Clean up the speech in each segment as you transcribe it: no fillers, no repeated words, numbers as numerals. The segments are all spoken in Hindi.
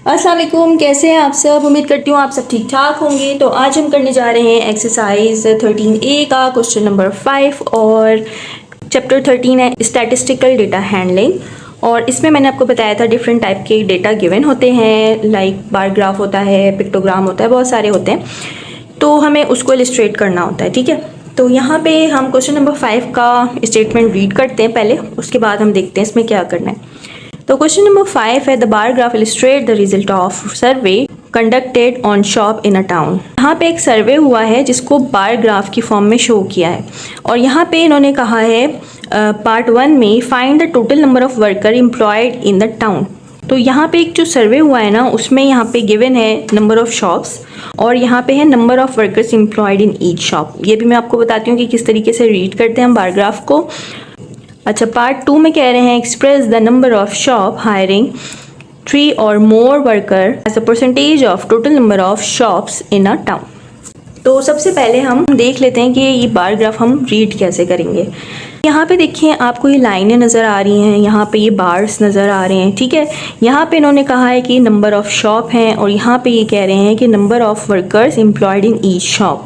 अस्सलाम वालेकुम, कैसे हैं आप सब। उम्मीद करती हूँ आप सब ठीक ठाक होंगे। तो आज हम करने जा रहे हैं एक्सरसाइज 13A का क्वेश्चन नंबर 5 और चैप्टर 13 है स्टैटिस्टिकल डेटा हैंडलिंग। और इसमें मैंने आपको बताया था डिफरेंट टाइप के डेटा गिवन होते हैं, लाइक बार ग्राफ होता है, पिक्टोग्राम होता है, बहुत सारे होते हैं। तो हमें उसको इलस्ट्रेट करना होता है, ठीक है। तो यहाँ पे हम क्वेश्चन नंबर 5 का स्टेटमेंट रीड करते हैं पहले, उसके बाद हम देखते हैं इसमें क्या करना है। तो क्वेश्चन नंबर 5 है the bar graph illustrate the result of survey conducted on shop in a town. यहाँ पे एक सर्वे हुआ है जिसको बार ग्राफ की फॉर्म में शो किया है और यहाँ पे इन्होंने कहा है पार्ट 1 में find the total number of worker employed in the town. तो यहाँ पे एक जो सर्वे हुआ है ना, उसमें यहाँ पे गिवन है नंबर ऑफ शॉप्स और यहाँ पे है number of workers employed in each shop. ये भी मैं आपको बताती हूँ कि किस तरीके से रीड करते हैं हम बार ग्राफ को। अच्छा, पार्ट 2 में कह रहे हैं express the number of shop hiring 3 or more worker as a percentage of total number of shops in a town. तो सबसे पहले हम देख लेते हैं कि ये बार ग्राफ हम रीड कैसे करेंगे। यहाँ पे देखिए आपको ये लाइनें नज़र आ रही हैं, यहाँ पे ये बार्स नज़र आ रहे हैं, ठीक है। यहाँ पे इन्होंने कहा है कि नंबर ऑफ शॉप हैं और यहाँ पे ये कह रहे हैं कि number of workers employed in each shop.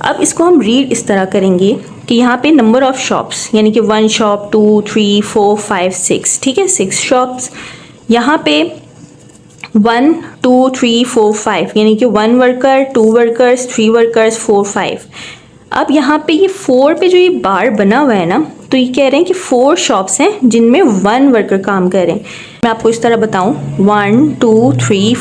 अब इसको हम रीड इस तरह करेंगे कि यहाँ पे नंबर ऑफ शॉप्स यानी कि 1 शॉप 2 3 4 5 6, ठीक है, 6 शॉप्स। यहाँ पे 1 2 3 4 5 यानी कि 1 वर्कर 2 वर्कर्स 3 वर्कर्स 4 5। अब यहाँ पे ये 4 पे जो ये बार बना हुआ है ना, तो ये कह रहे हैं कि 4 शॉप्स हैं जिनमें 1 वर्कर काम कर रहे हैं। मैं आपको इस तरह बताऊं 1 2 3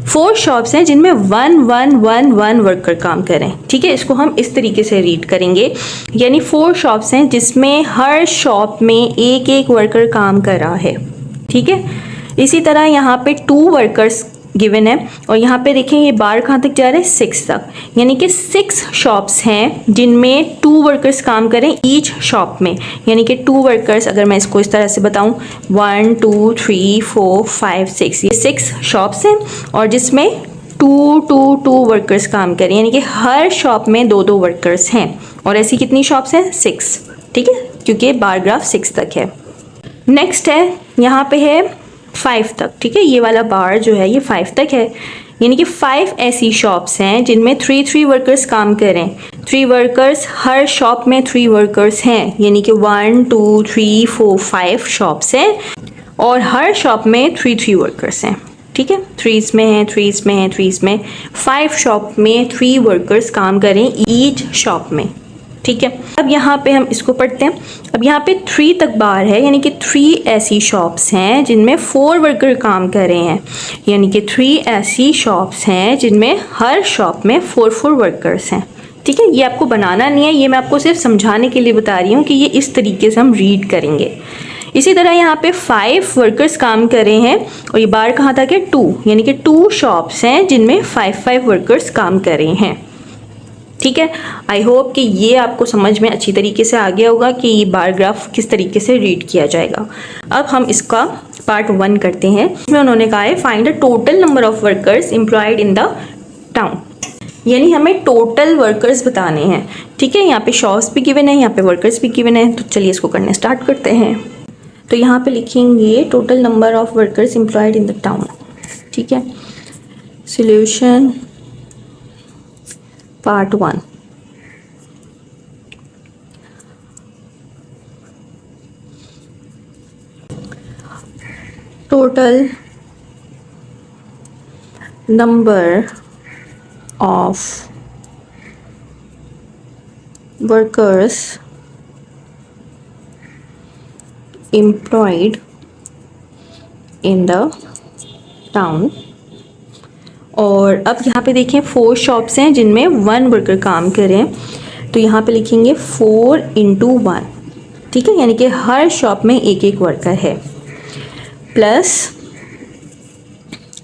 4 शॉप्स हैं जिनमें 1 वर्कर काम कर रहे हैं, ठीक है। इसको हम इस तरीके से रीड करेंगे, यानी 4 शॉप्स हैं जिसमें हर शॉप में एक एक वर्कर काम कर रहा है, ठीक है। इसी तरह यहाँ पे 2 वर्कर्स गिवन है और यहाँ पे देखें ये बार कहाँ तक जा रहा है 6 तक, यानी कि 6 शॉप्स हैं जिनमें 2 वर्कर्स काम करें ईच शॉप में, यानी कि 2 वर्कर्स। अगर मैं इसको इस तरह से बताऊं 1 2 3 4 5 6, ये 6 शॉप्स हैं और जिसमें 2 वर्कर्स काम करें, यानी कि हर शॉप में 2 वर्कर्स हैं। और ऐसी कितनी शॉप्स हैं 6, ठीक है, क्योंकि बार ग्राफ 6 तक है। नेक्स्ट है यहाँ पे है 5 तक, ठीक है। ये वाला बार जो है ये 5 तक है, यानी कि 5 ऐसी शॉप्स हैं जिनमें 3 वर्कर्स काम करें। 3 वर्कर्स, हर शॉप में 3 वर्कर्स हैं, यानी कि 1 2 3 4 5 शॉप्स हैं और हर शॉप में 3 वर्कर्स हैं, ठीक है। 3 में है 3 में है 3 में 5 शॉप में 3 वर्कर्स काम करें ईच शॉप में, ठीक है। अब यहाँ पे हम इसको पढ़ते हैं। अब यहाँ पे 3 तक बार है, यानी कि 3 ऐसी शॉप्स हैं जिनमें 4 वर्कर काम कर रहे हैं, यानी कि 3 ऐसी शॉप्स हैं जिनमें हर शॉप में 4 वर्कर्स हैं, ठीक है। ये आपको बनाना नहीं है, ये मैं आपको सिर्फ समझाने के लिए बता रही हूँ कि ये इस तरीके से हम रीड करेंगे। इसी तरह यहाँ पे 5 वर्कर्स काम कर रहे हैं और ये बार कहाँ तक है 2, यानी कि 2 शॉप्स हैं जिनमें 5 वर्कर्स काम कर रहे हैं, ठीक है। आई होप कि ये आपको समझ में अच्छी तरीके से आ गया होगा कि ये बार ग्राफ किस तरीके से रीड किया जाएगा। अब हम इसका पार्ट 1 करते हैं। इसमें उन्होंने कहा है find the total number of workers employed in the town, यानी हमें टोटल वर्कर्स बताने हैं, ठीक है। यहाँ पे शॉप्स भी गिवन है, यहाँ पे वर्कर्स भी गिवन है, तो चलिए इसको करने स्टार्ट करते हैं। तो यहाँ पे लिखेंगे total number of workers employed in the town, ठीक है। Solution part 1। Total number of workers employed in the town. और अब यहाँ पे देखें 4 शॉप्स हैं जिनमें 1 वर्कर काम कर रहे हैं, तो यहाँ पे लिखेंगे 4 × 1, ठीक है, यानी कि हर शॉप में एक एक वर्कर है। प्लस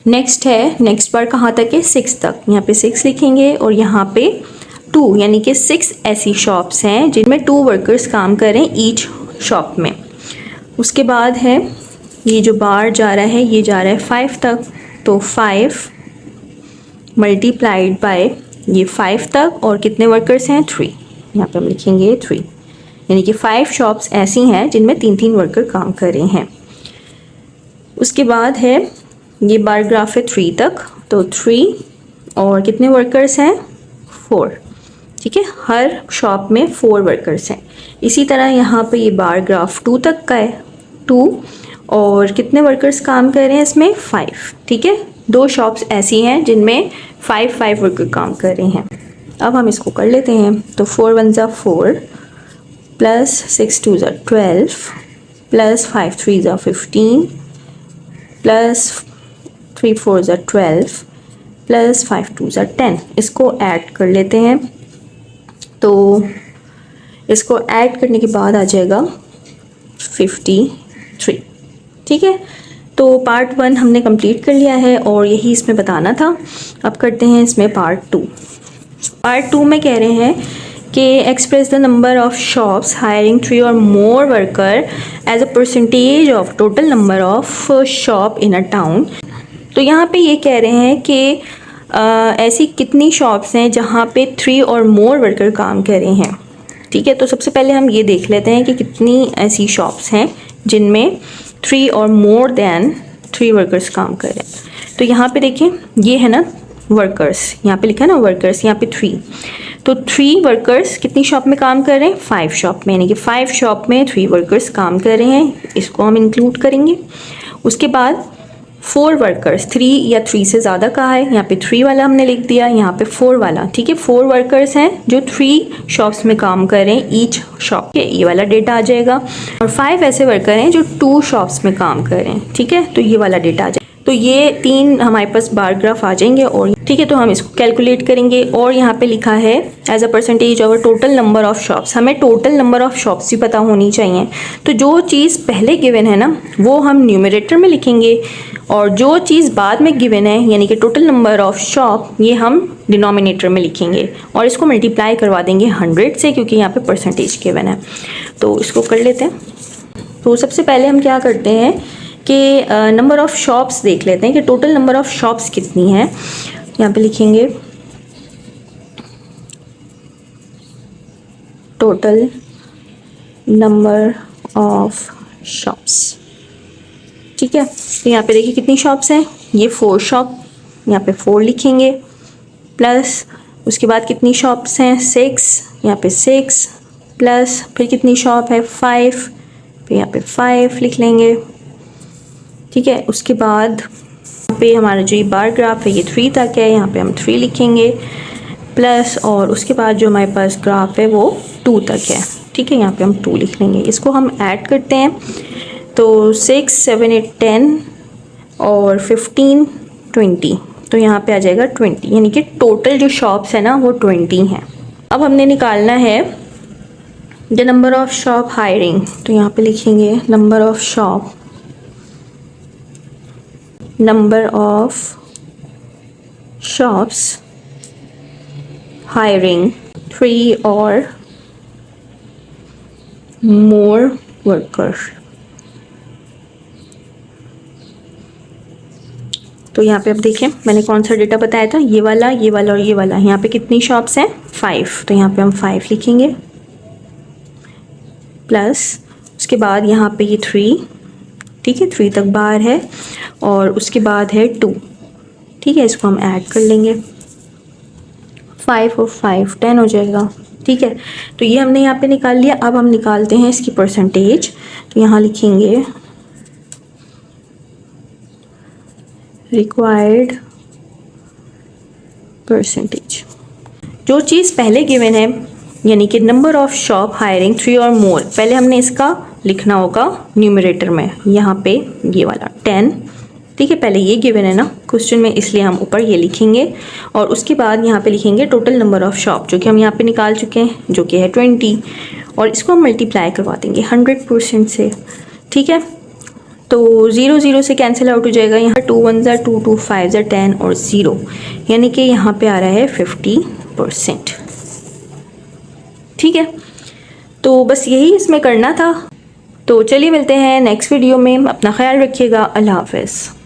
नेक्स्ट है, नेक्स्ट बार कहाँ तक है 6 तक, यहाँ पे 6 लिखेंगे और यहाँ पे 2, यानी कि 6 ऐसी शॉप्स हैं जिनमें 2 वर्कर्स काम कर रहे हैं ईच शॉप में। उसके बाद है ये जो बार जा रहा है ये जा रहा है 5 तक, तो 5 मल्टीप्लाइड बाय ये 5 तक और कितने वर्कर्स हैं 3, यहाँ पे हम लिखेंगे 3, यानी कि 5 शॉप्स ऐसी हैं जिनमें 3 वर्कर काम कर रहे हैं। उसके बाद है ये बार ग्राफ है 3 तक, तो 3 और कितने वर्कर्स हैं 4, ठीक है, हर शॉप में 4 वर्कर्स हैं। इसी तरह यहाँ पे ये बार ग्राफ 2 तक का है, 2 और कितने वर्कर्स काम कर रहे हैं इसमें 5, ठीक है। 2 शॉप्स ऐसी हैं जिनमें 5 वर्कर काम कर रहे हैं। अब हम इसको कर लेते हैं, तो 4 1 ज़ा 4 प्लस 6 2 ज़ा 12 प्लस 5 3 ज़ा 15 प्लस 3 4 ज़ा 12 प्लस 5 2 ज़ा 10। इसको ऐड कर लेते हैं, तो इसको ऐड करने के बाद आ जाएगा 53, ठीक है। तो पार्ट 1 हमने कंप्लीट कर लिया है और यही इसमें बताना था। अब करते हैं इसमें पार्ट 2। पार्ट 2 में कह रहे हैं कि express the number of shops hiring 3 or more worker as a percentage of total number of shop in a town. तो यहाँ पे ये कह रहे हैं कि ऐसी कितनी शॉप्स हैं जहाँ पे 3 और मोर वर्कर काम कर रहे हैं, ठीक है। तो सबसे पहले हम ये देख लेते हैं कि कितनी ऐसी शॉप्स हैं जिनमें 3 और मोर देन 3 वर्कर्स काम कर रहे हैं। तो यहाँ पे देखें, ये है ना वर्कर्स, यहाँ पे लिखा है ना वर्कर्स, यहाँ पे 3, तो 3 वर्कर्स कितनी शॉप में काम कर रहे हैं 5 शॉप में, यानी कि 5 शॉप में 3 वर्कर्स काम कर रहे हैं, इसको हम इंक्लूड करेंगे। उसके बाद 4 वर्कर्स, 3 या 3 से ज़्यादा कहा है, यहाँ पे 3 वाला हमने लिख दिया, यहाँ पे 4 वाला, ठीक है। 4 वर्कर्स हैं जो 3 शॉप्स में काम कर रहे हैं ईच शॉप के, ये वाला डेटा आ जाएगा। और 5 ऐसे वर्कर हैं जो 2 शॉप्स में काम कर रहे हैं, ठीक है, तो ये वाला डेटा आ जाएगा। तो ये 3 हमारे पास बार ग्राफ आ जाएंगे और ठीक है, तो हम इसको कैलकुलेट करेंगे। और यहाँ पे लिखा है as a percentage of total number of shops, हमें टोटल नंबर ऑफ शॉप्स भी पता होनी चाहिए। तो जो चीज़ पहले गिवन है ना वो हम न्यूमरेटर में लिखेंगे और जो चीज़ बाद में गिवन है यानी कि टोटल नंबर ऑफ शॉप, ये हम डिनोमिनेटर में लिखेंगे और इसको मल्टीप्लाई करवा देंगे 100 से, क्योंकि यहाँ पे परसेंटेज गिवन है। तो इसको कर लेते हैं। तो सबसे पहले हम क्या करते हैं कि नंबर ऑफ़ शॉप्स देख लेते हैं कि टोटल नंबर ऑफ़ शॉप्स कितनी है। यहाँ पे लिखेंगे टोटल नंबर ऑफ शॉप्स, ठीक है। तो यहाँ पे देखिए कितनी शॉप्स हैं, ये 4 शॉप, यहाँ पे 4 लिखेंगे, प्लस उसके बाद कितनी शॉप्स हैं 6, यहाँ पे 6 प्लस फिर कितनी शॉप है 5, फिर यहाँ पे 5 लिख लेंगे, ठीक है। उसके बाद यहाँ पे हमारा जो ये बार ग्राफ है ये 3 तक है, यहाँ पे हम 3 लिखेंगे, प्लस और उसके बाद जो हमारे पास ग्राफ है वो 2 तक है, ठीक है, यहाँ पे हम 2 लिख लेंगे। इसको हम ऐड करते हैं, तो 6 7 8 10 और 15 20, तो यहाँ पे आ जाएगा 20, यानी कि टोटल जो शॉप्स है ना वो 20 हैं। अब हमने निकालना है the number of shop hiring, तो यहाँ पे लिखेंगे number of shop, number of shops hiring 3 or more worker. तो यहाँ पे अब देखें मैंने कौन सा डेटा बताया था, ये वाला और ये वाला। यहाँ पे कितनी शॉप्स हैं 5, तो यहाँ पे हम 5 लिखेंगे, प्लस उसके बाद यहाँ पे ये 3, ठीक है, 3 तक बार है और उसके बाद है 2, ठीक है, इसको हम ऐड कर लेंगे, 5 और 5 10 हो जाएगा, ठीक है। तो ये हमने यहाँ पे निकाल लिया। अब हम निकालते हैं इसकी परसेंटेज, तो यहाँ लिखेंगे रिक्वायर्ड परसेंटेज। जो चीज़ पहले गिवन है यानी कि number of shop hiring 3 or मोर, पहले हमने इसका लिखना होगा न्यूमरेटर में, यहाँ पे ये वाला 10, ठीक है, पहले ये गिवन है ना क्वेश्चन में, इसलिए हम ऊपर ये लिखेंगे और उसके बाद यहाँ पे लिखेंगे टोटल नंबर ऑफ शॉप, जो कि हम यहाँ पे निकाल चुके हैं, जो कि है 20, और इसको हम मल्टीप्लाई करवा देंगे 100% से, ठीक है। तो 0 0 से कैंसिल आउट हो जाएगा, यहाँ 2 1 ज़ा 2 2 5 ज़ा 10 और 0, यानी कि यहाँ पे आ रहा है 50%, ठीक है। तो बस यही इसमें करना था। तो चलिए मिलते हैं नेक्स्ट वीडियो में, अपना ख्याल रखिएगा, अल्लाह हाफ़िज़।